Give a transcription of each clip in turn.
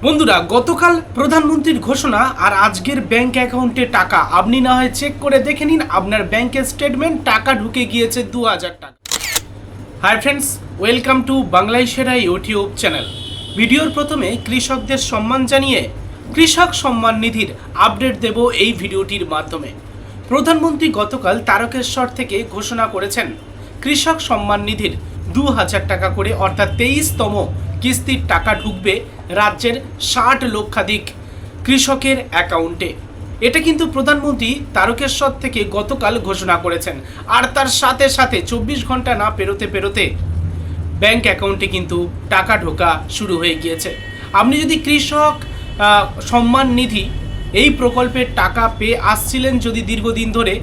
বন্ধুরা, গতকাল প্রধানমন্ত্রীর ঘোষণা আর আজকের ব্যাংক অ্যাকাউন্টে টাকা আপনি না হয় চেক করে দেখে নিন। আপনার ব্যাংকের স্টেটমেন্ট, টাকা ঢুকে গিয়েছে 2000 টাকা। হাই ফ্রেন্ডস, ওয়েলকাম টু বাংলায় সেরা ইউটিউব চ্যানেল। ভিডিওর প্রথমে কৃষকদের সম্মান জানিয়ে কৃষক সম্মান নিধির আপডেট দেব এই ভিডিওটির মাধ্যমে। প্রধানমন্ত্রী গতকাল তারকেশ্বর থেকে ঘোষণা করেছেন কৃষক সম্মান নিধির 2000 টাকা করে, অর্থাৎ 23তম কিস্তির টাকা ঢুকবে রাজ্যের 60 লক্ষাধিক কৃষকের অ্যাকাউন্টে। এটা কিন্তু প্রধানমন্ত্রী তারকেশ্বর থেকে গতকাল ঘোষণা করেছেন, আর তার সাথে সাথে 24 ঘন্টা না পেরোতে ব্যাংক অ্যাকাউন্টে কিন্তু টাকা ঢোকা শুরু হয়ে গিয়েছে। আপনি যদি কৃষক সম্মান নিধি এই প্রকল্পের টাকা পেয়ে আসছিলেন যদি দীর্ঘদিন ধরে,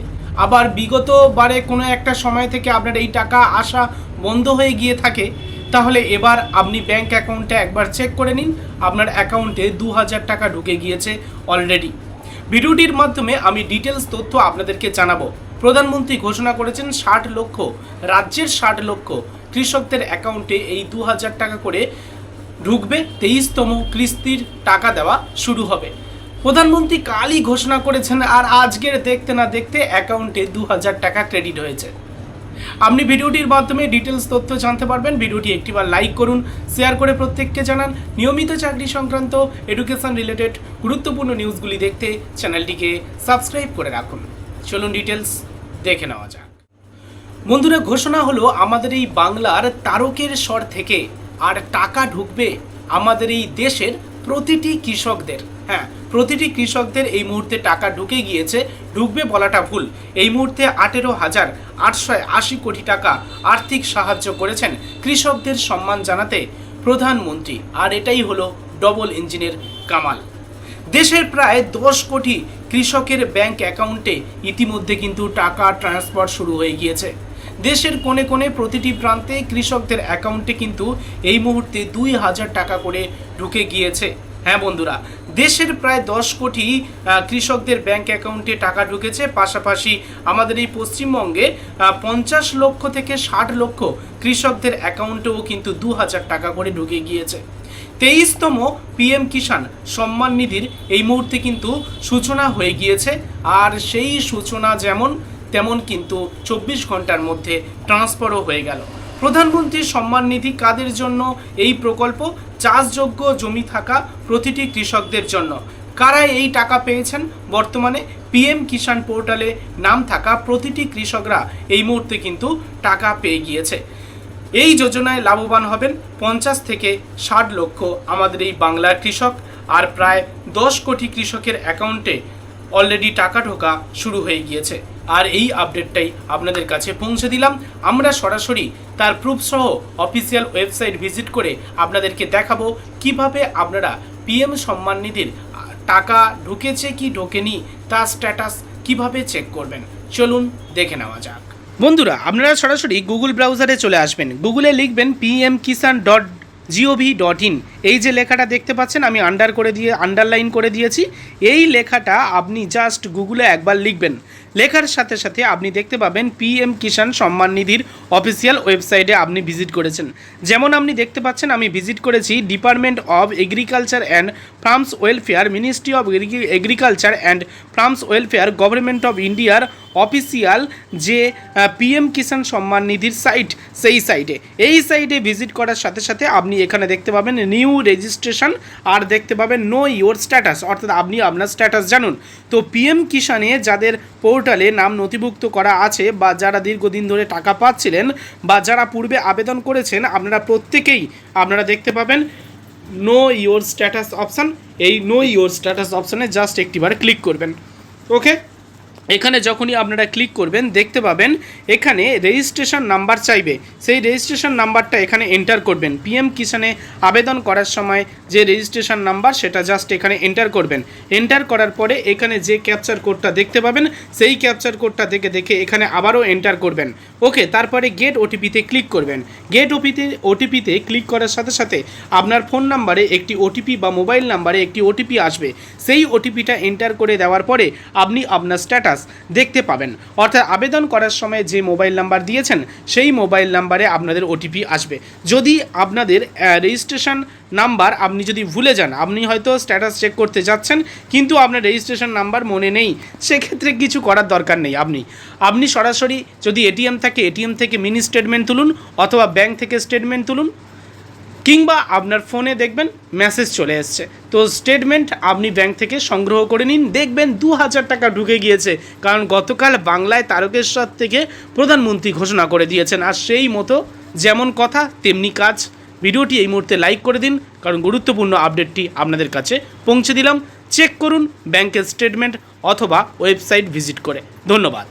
আবার বিগত বারে কোনো একটা সময় থেকে আপনার এই টাকা আসা বন্ধ হয়ে গিয়ে থাকে, তাহলে এবার আপনি ব্যাংক অ্যাকাউন্টে একবার চেক করে নিন। আপনার অ্যাকাউন্টে 2000 টাকা ঢুকে গিয়েছে অলরেডি। ভিডিওটির মাধ্যমে আমি ডিটেলস তথ্য আপনাদেরকে জানাবো। প্রধানমন্ত্রী ঘোষণা করেছেন 60 লক্ষ রাজ্যের 60 লক্ষ কৃষকদের অ্যাকাউন্টে এই 2000 টাকা করে ঢুকবে। 23তম কিস্তির টাকা দেওয়া শুরু হবে। প্রধানমন্ত্রী কালই ঘোষণা করেছেন, আর আজকের দেখতে না দেখতে অ্যাকাউন্টে 2000 টাকা ক্রেডিট হয়েছে। আপনি ভিডিওটির মাধ্যমে ডিটেলস তথ্য জানতে পারবেন। ভিডিওটি একটিবার লাইক করুন, শেয়ার করে প্রত্যেককে জানান। নিয়মিত চাকরি সংক্রান্ত এডুকেশন রিলেটেড গুরুত্বপূর্ণ নিউজগুলি দেখতে চ্যানেলটিকে সাবস্ক্রাইব করে রাখুন। চলুন ডিটেলস দেখে নেওয়া যাক। বন্ধুরা, ঘোষণা হলো আমাদের এই বাংলার তারকেশ্বর থেকে, আর টাকা ঢুকবে আমাদের এই দেশের প্রতিটি কৃষকদের। হ্যাঁ, প্রতিটি কৃষকদের এই মুহূর্তে টাকা ঢুকে গিয়েছে। ঢুকবে বলাটা ভুল। এই মুহূর্তে 18,880 কোটি টাকা আর্থিক সাহায্য করেছেন কৃষকদের সম্মান জানাতে প্রধানমন্ত্রী, আর এটাই হলো ডবল ইঞ্জিনের কামাল। দেশের প্রায় 10 কোটি কৃষকের ব্যাংক অ্যাকাউন্টে ইতিমধ্যে কিন্তু টাকা ট্রান্সফার শুরু হয়ে গিয়েছে। দেশের কোণে কোণে প্রতিটি প্রান্তে কৃষকদের অ্যাকাউন্টে কিন্তু এই মুহূর্তে 2000 টাকা করে ঢুকে গিয়েছে। হ্যাঁ বন্ধুরা, দেশের প্রায় 10 কোটি কৃষকদের ব্যাংক অ্যাকাউন্টে টাকা ঢুকেছে। পাশাপাশি আমাদের এই পশ্চিমবঙ্গে 50 লক্ষ থেকে 60 লক্ষ কৃষকদের অ্যাকাউন্টেও কিন্তু 2000 টাকা করে ঢুকে গিয়েছে। 23তম পিএম কিষাণ সম্মান নিধির এই মুহূর্তে কিন্তু সূচনা হয়ে গিয়েছে, আর সেই সূচনা যেমন তেমন কিন্তু 24 ঘন্টার মধ্যে ট্রান্সফারও হয়ে গেল। প্রধানমন্ত্রীর সম্মান নিধি কাদের জন্য এই প্রকল্প? চাষযোগ্য জমি থাকা প্রতিটি কৃষকদের জন্য। কারা এই টাকা পেয়েছেন? বর্তমানে পিএম কিষাণ পোর্টালে নাম থাকা প্রতিটি কৃষকরা এই মুহূর্তে কিন্তু টাকা পেয়ে গিয়েছে। এই যোজনায় লাভবান হবেন 50 থেকে 60 লক্ষ আমাদের এই বাংলার কৃষক, আর প্রায় 10 কোটি কৃষকের অ্যাকাউন্টে অলরেডি টাকা ঢোকা শুরু হয়ে গিয়েছে। আর এই আপডেটটাই আপনাদের কাছে পৌঁছে দিলাম। আমরা সরাসরি তার প্রুফ সহ অফিসিয়াল ওয়েবসাইট ভিজিট করে আপনাদেরকে দেখাবো কিভাবে আপনারা পিএম সম্মান নিধির টাকা ঢুকেছে কি ঢোকেনি তার স্ট্যাটাস কিভাবে চেক করবেন। চলুন দেখে নেওয়া যাক। বন্ধুরা, আপনারা সরাসরি গুগল ব্রাউজারে চলে আসবেন। গুগলে লিখবেন pmkisan.gov.in। এই যে লেখাটা দেখতে পাচ্ছেন, আমি আন্ডারলাইন করে দিয়েছি। এই লেখাটা আপনি জাস্ট গুগলে একবার লিখবেন। লেখার সাথে সাথে আপনি দেখতে পাবেন পিএম কিষাণ সম্মান নিধির অফিসিয়াল ওয়েবসাইটে আপনি ভিজিট করেছেন। যেমন আপনি দেখতে পাচ্ছেন, আমি ভিজিট করেছি department of agriculture and farmers welfare, ministry of agriculture and farmers welfare, government of ইন্ডিয়ার অফিসিয়াল যে পিএম কিষাণ সম্মান নিধির সাইট, সেই সাইটে ভিজিট করার সাথে সাথে আপনি এখানে দেখতে পাবেন নিউ রেজিস্ট্রেশন, আর দেখতে পাবেন নো ইওর স্ট্যাটাস, অর্থাৎ আপনি আপনার স্ট্যাটাস জানুন। তো পিএম কিষাণে যাদের পোর্টালে নাম নথিভুক্ত করা আছে, বা যারা দীর্ঘদিন ধরে টাকা পাচ্ছিলেন, বা যারা পূর্বে আবেদন করেছেন, আপনারা প্রত্যেকেই আপনারা দেখতে পাবেন নো ইওর স্ট্যাটাস অপশান। এই নো ইওর স্ট্যাটাস অপশানে জাস্ট একটিবার ক্লিক করবেন। ওকে, এখানে যখনই আপনারা ক্লিক করবেন দেখতে পাবেন এখানে রেজিস্ট্রেশন নাম্বার চাইবে। সেই রেজিস্ট্রেশন নাম্বারটা এখানে এন্টার করবেন। পিএম কিষাণে আবেদন করার সময় যে রেজিস্ট্রেশন নাম্বার, সেটা জাস্ট এখানে এন্টার করবেন। এন্টার করার পরে এখানে যে ক্যাপচার কোডটা দেখতে পাবেন, সেই ক্যাপচার কোডটা দেখে এখানে আবারও এন্টার করবেন। ওকে, তারপরে গেট ওটিপিতে ক্লিক করবেন। গেট ওটিপিতে ক্লিক করার সাথে সাথে আপনার ফোন নাম্বারে একটি ওটিপি বা মোবাইল নাম্বারে একটি ওটিপি আসবে। সেই ওটিপিটা এন্টার করে দেওয়ার পরে আপনি আপনার স্ট্যাটাস স্ট্যাটাস দেখতে পাবেন। অর্থাৎ আবেদন করার সময় যে মোবাইল নাম্বার দিয়েছেন সেই মোবাইল নাম্বারে আপনাদের ওটিপি আসবে। যদি আপনাদের রেজিস্ট্রেশন নাম্বার আপনি যদি ভুলে যান, আপনি হয়তো স্ট্যাটাস চেক করতে যাচ্ছেন কিন্তু আপনার রেজিস্ট্রেশন নাম্বার মনে নেই, সেক্ষেত্রে কিছু করার দরকার নেই। আপনি সরাসরি যদি এটিএম থাকে এটিএম থেকে মিনি স্টেটমেন্ট তুলুন, অথবা ব্যাংক থেকে স্টেটমেন্ট তুলুন, কিংবা আপনার ফোনে দেখবেন মেসেজ চলে এসছে, তো স্টেটমেন্ট আপনি ব্যাংক থেকে সংগ্রহ করে নিন, দেখবেন 2000 টাকা ঢুকে গিয়েছে। কারণ গতকাল বাংলায় তারকেশ্বর থেকে প্রধানমন্ত্রী ঘোষণা করে দিয়েছেন, আর সেই মতো যেমন কথা তেমনি কাজ। ভিডিওটি এই মুহূর্তে লাইক করে দিন, কারণ গুরুত্বপূর্ণ আপডেটটি আপনাদের কাছে পৌঁছে দিলাম। চেক করুন ব্যাংকের স্টেটমেন্ট অথবা ওয়েবসাইট ভিজিট করে। ধন্যবাদ।